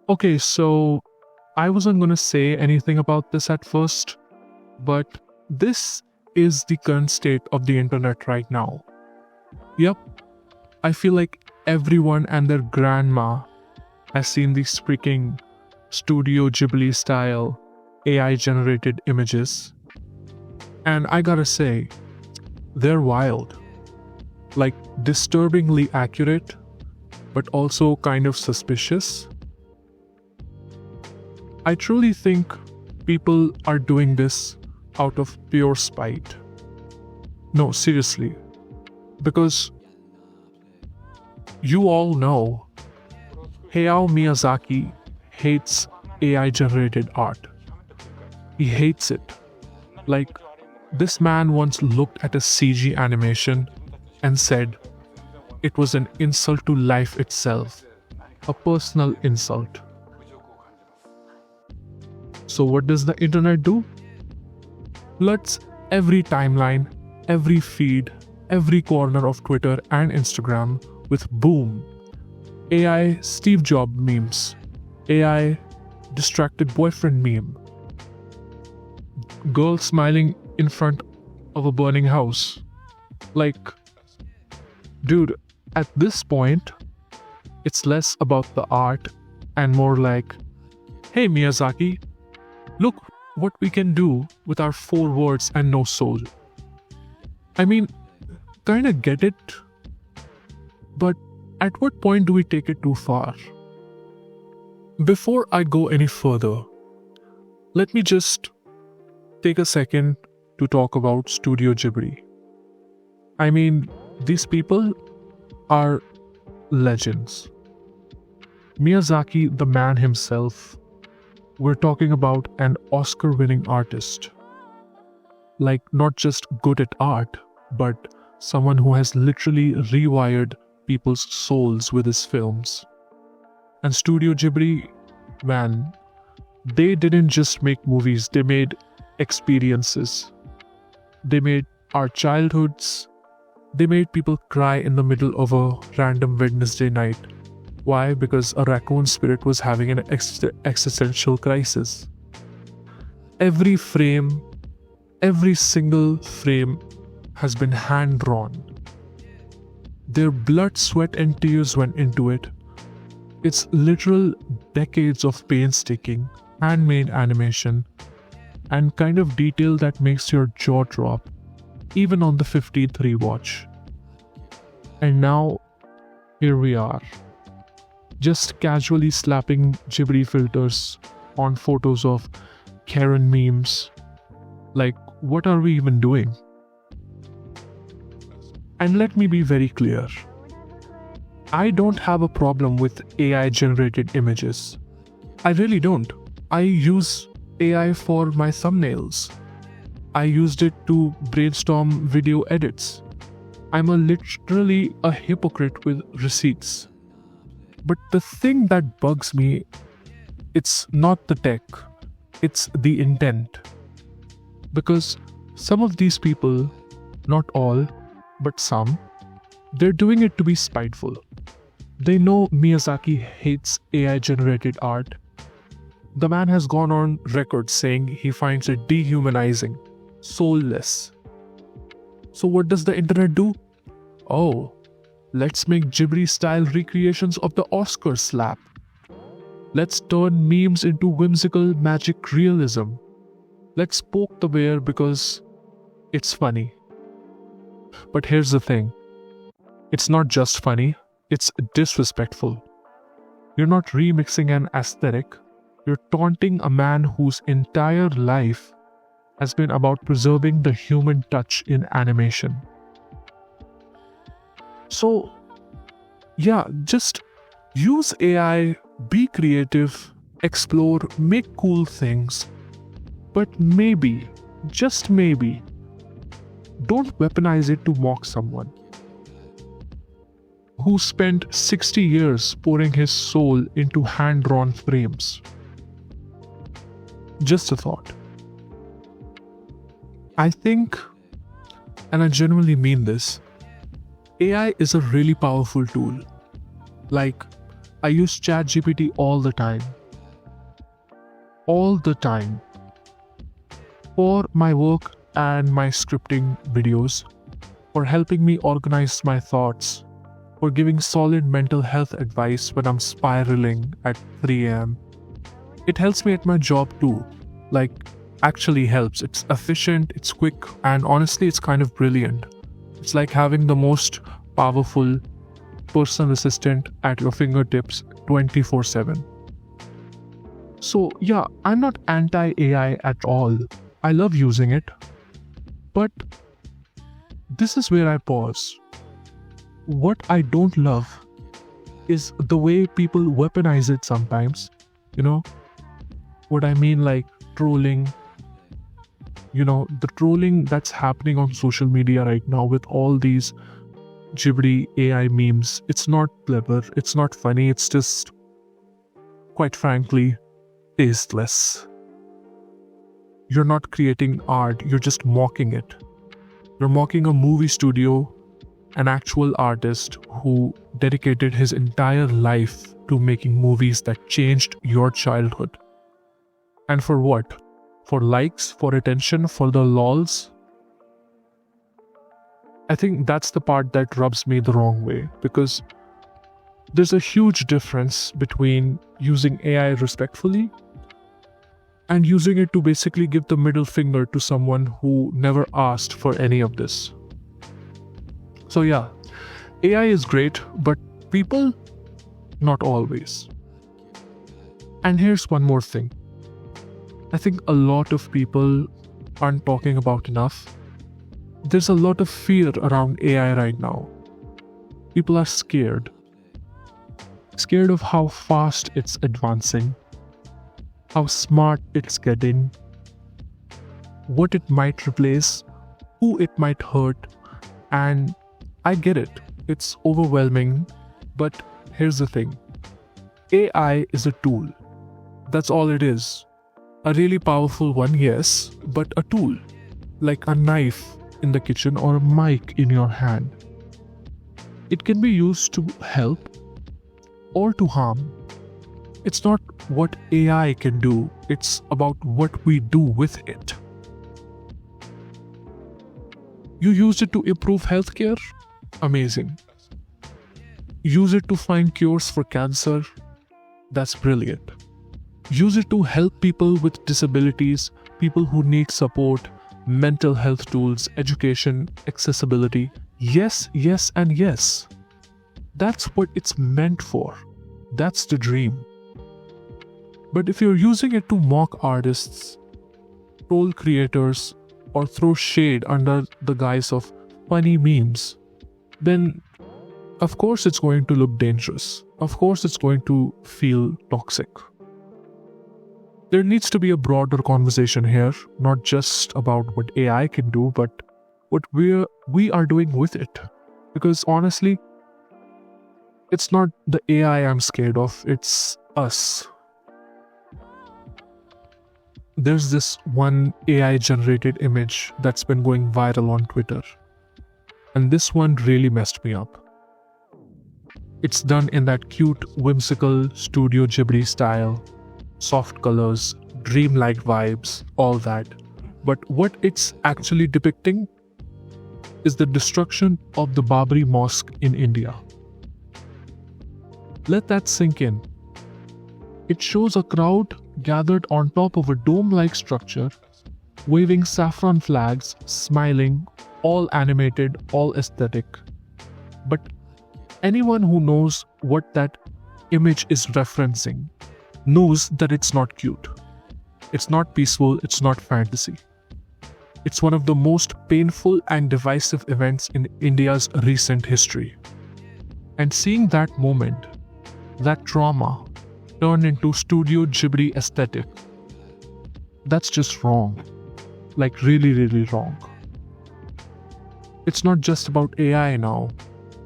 Okay, so I wasn't going to say anything about this at first, but this is the current state of the internet right now. Yep, I feel like everyone and their grandma has seen these freaking Studio Ghibli style AI generated images. And I gotta say, they're wild. Like disturbingly accurate, but also kind of suspicious. I truly think people are doing this out of pure spite. No, seriously. Because you all know Hayao Miyazaki hates AI generated art. He hates it. Like, this man once looked at a CG animation and said it was an insult to life itself, a personal insult. So, what does the internet do? Floods every timeline, every feed, every corner of Twitter and Instagram with boom, AI Steve Jobs memes, AI distracted boyfriend meme, girl smiling in front of a burning house. Like, dude, at this point, it's less about the art and more like, hey Miyazaki, look what we can do with our 4 words and no soul. I mean, kinda get it, but at what point do we take it too far? Before I go any further, let me just take a second to talk about Studio Ghibli. I mean, these people are legends. Miyazaki, the man himself, we're talking about an Oscar winning artist. Like, not just good at art, but someone who has literally rewired people's souls with his films. And Studio Ghibli, man, they didn't just make movies, they made experiences. They made our childhoods. They made people cry in the middle of a random Wednesday night. Why? Because a raccoon spirit was having an existential crisis. Every frame, every single frame has been hand drawn. Their blood, sweat, and tears went into it. It's literal decades of painstaking, handmade animation, and kind of detail that makes your jaw drop, even on the 15th rewatch. And now, here we are, just casually slapping Ghibli filters on photos of Karen memes. Like, what are we even doing? And let me be very clear. I don't have a problem with AI generated images. I really don't. I use AI for my thumbnails. I used it to brainstorm video edits. I'm literally a hypocrite with receipts. But the thing that bugs me, it's not the tech, it's the intent. Because some of these people, not all, but some, they're doing it to be spiteful. They know Miyazaki hates AI generated art. The man has gone on record saying he finds it dehumanizing, soulless. So what does the internet do? Oh, let's make Ghibli style recreations of the Oscar slap. Let's turn memes into whimsical magic realism. Let's poke the bear because it's funny. But here's the thing. It's not just funny, it's disrespectful. You're not remixing an aesthetic, you're taunting a man whose entire life has been about preserving the human touch in animation. So, yeah, just use AI, be creative, explore, make cool things. But maybe, just maybe, don't weaponize it to mock someone who spent 60 years pouring his soul into hand-drawn frames. Just a thought. I think, and I genuinely mean this, AI is a really powerful tool. Like, I use ChatGPT all the time. All the time. For my work and my scripting videos, for helping me organize my thoughts, for giving solid mental health advice when I'm spiraling at 3 a.m. It helps me at my job too. Like, actually helps. It's efficient, it's quick, and honestly, it's kind of brilliant. It's like having the most powerful personal assistant at your fingertips 24/7. So, yeah, I'm not anti AI at all. I love using it. But this is where I pause. What I don't love is the way people weaponize it sometimes. You know what I mean? Like trolling. The trolling that's happening on social media right now with all these Ghibli AI memes. It's not clever, it's not funny, it's just, quite frankly, tasteless. You're not creating art, you're just mocking it. You're mocking a movie studio, an actual artist who dedicated his entire life to making movies that changed your childhood. And for what? For likes, for attention, for the lols? I think that's the part that rubs me the wrong way, because there's a huge difference between using AI respectfully and using it to basically give the middle finger to someone who never asked for any of this. So yeah, AI is great, but people, not always. And here's one more thing. I think a lot of people aren't talking about enough. There's a lot of fear around AI right now. People are scared. Scared of how fast it's advancing, how smart it's getting, what it might replace, who it might hurt, and I get it. It's overwhelming, but here's the thing. AI is a tool. That's all it is. A really powerful one, yes, but a tool. Like a knife in the kitchen or a mic in your hand. It can be used to help or to harm. It's not what AI can do, it's about what we do with it. You use it to improve healthcare? Amazing. Use it to find cures for cancer? That's brilliant. Use it to help people with disabilities, people who need support, mental health tools, education, accessibility. Yes, yes, and yes. That's what it's meant for. That's the dream. But if you're using it to mock artists, troll creators, or throw shade under the guise of funny memes, then of course it's going to look dangerous. Of course it's going to feel toxic. There needs to be a broader conversation here, not just about what AI can do, but what we are doing with it. Because honestly, it's not the AI I'm scared of, it's us. There's this one AI generated image that's been going viral on Twitter. And this one really messed me up. It's done in that cute, whimsical Studio Ghibli style. Soft colors, dreamlike vibes, all that. But what it's actually depicting is the destruction of the Babri Mosque in India. Let that sink in. It shows a crowd gathered on top of a dome-like structure, waving saffron flags, smiling, all animated, all aesthetic. But anyone who knows what that image is referencing knows that it's not cute. It's not peaceful, it's not fantasy. It's one of the most painful and divisive events in India's recent history. And seeing that moment, that trauma, turn into Studio Ghibli aesthetic, that's just wrong. Like really, really wrong. It's not just about AI now.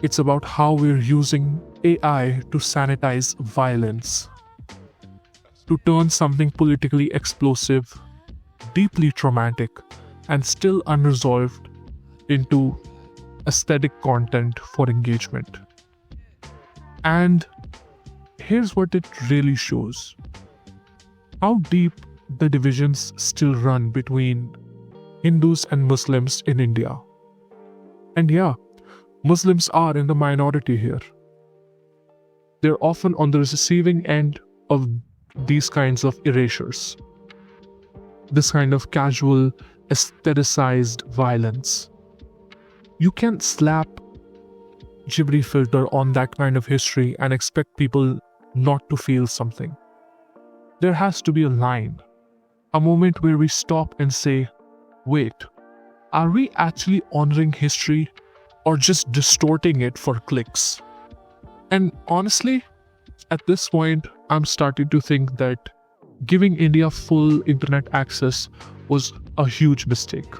It's about how we're using AI to sanitize violence. To turn something politically explosive, deeply traumatic, and still unresolved into aesthetic content for engagement. And here's what it really shows: how deep the divisions still run between Hindus and Muslims in India. And yeah, Muslims are in the minority here. They're often on the receiving end of these kinds of erasures, this kind of casual, aestheticized violence. You can't slap Ghibli filter on that kind of history and expect people not to feel something. There has to be a line, a moment where we stop and say, wait, are we actually honoring history or just distorting it for clicks? And honestly, at this point, I'm starting to think that giving India full internet access was a huge mistake.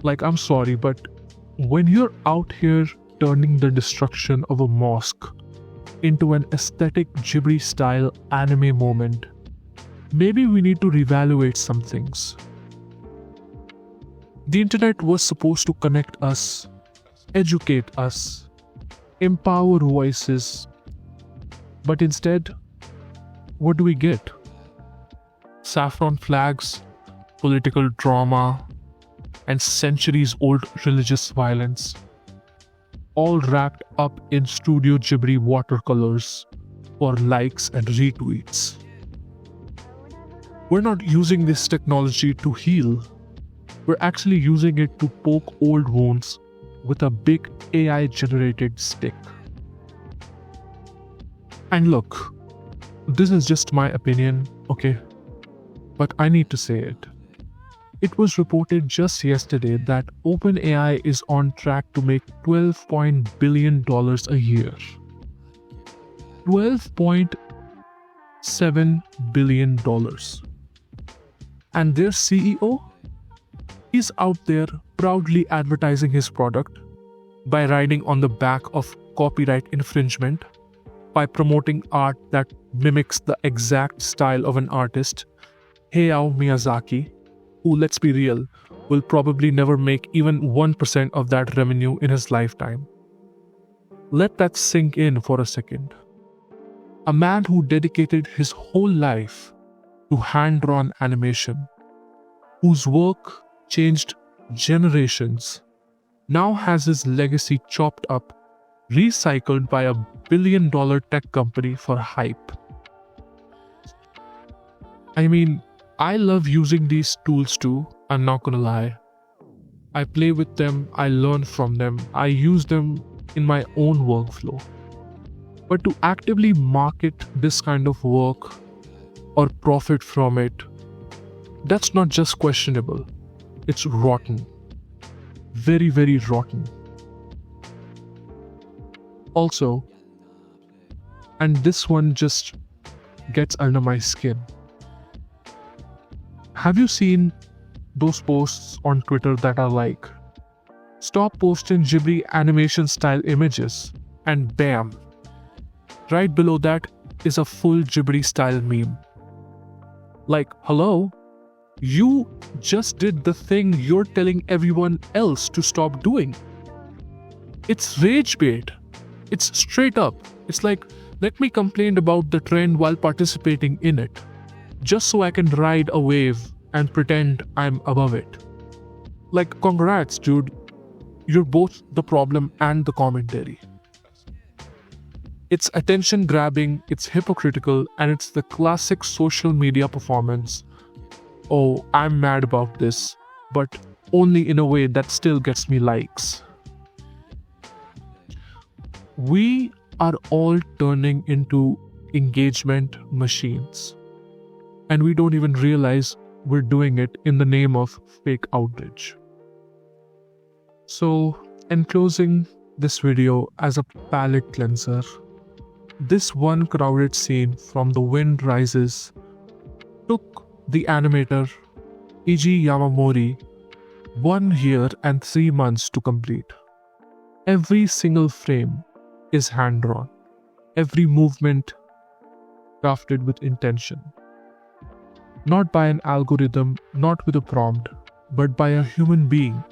Like, I'm sorry, but when you're out here turning the destruction of a mosque into an aesthetic Ghibli style anime moment, maybe we need to reevaluate some things. The internet was supposed to connect us, educate us, empower voices, but instead, what do we get? Saffron flags, political drama, and centuries-old religious violence, all wrapped up in Studio Ghibli watercolors for likes and retweets. We're not using this technology to heal. We're actually using it to poke old wounds with a big AI-generated stick. And look, this is just my opinion, okay? But I need to say it. It was reported just yesterday that OpenAI is on track to make $12 billion a year. $12.7 billion. And their CEO is out there proudly advertising his product by riding on the back of copyright infringement, by promoting art that mimics the exact style of an artist, Hayao Miyazaki, who, let's be real, will probably never make even 1% of that revenue in his lifetime. Let that sink in for a second. A man who dedicated his whole life to hand-drawn animation, whose work changed generations, now has his legacy chopped up, recycled by $1 billion tech company for hype. I mean, I love using these tools too, I'm not gonna lie. I play with them, I learn from them, I use them in my own workflow. But to actively market this kind of work or profit from it, that's not just questionable, it's rotten. Very, very rotten. Also, and this one just gets under my skin. Have you seen those posts on Twitter that are like, stop posting Ghibli animation style images, and bam, right below that is a full Ghibli style meme. Like, hello? You just did the thing you're telling everyone else to stop doing. It's rage bait. It's straight up. It's like, let me complain about the trend while participating in it, just so I can ride a wave and pretend I'm above it. Like, congrats, dude. You're both the problem and the commentary. It's attention grabbing, it's hypocritical, and it's the classic social media performance. Oh, I'm mad about this, but only in a way that still gets me likes. We are all turning into engagement machines, and we don't even realize we're doing it in the name of fake outrage. So, in closing this video as a palate cleanser, this one crowded scene from The Wind Rises took the animator Eiji Yamamori 1 year and 3 months to complete. Every single frame is hand-drawn, every movement crafted with intention. Not by an algorithm, not with a prompt, but by a human being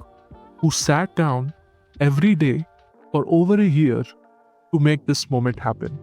who sat down every day for over a year to make this moment happen.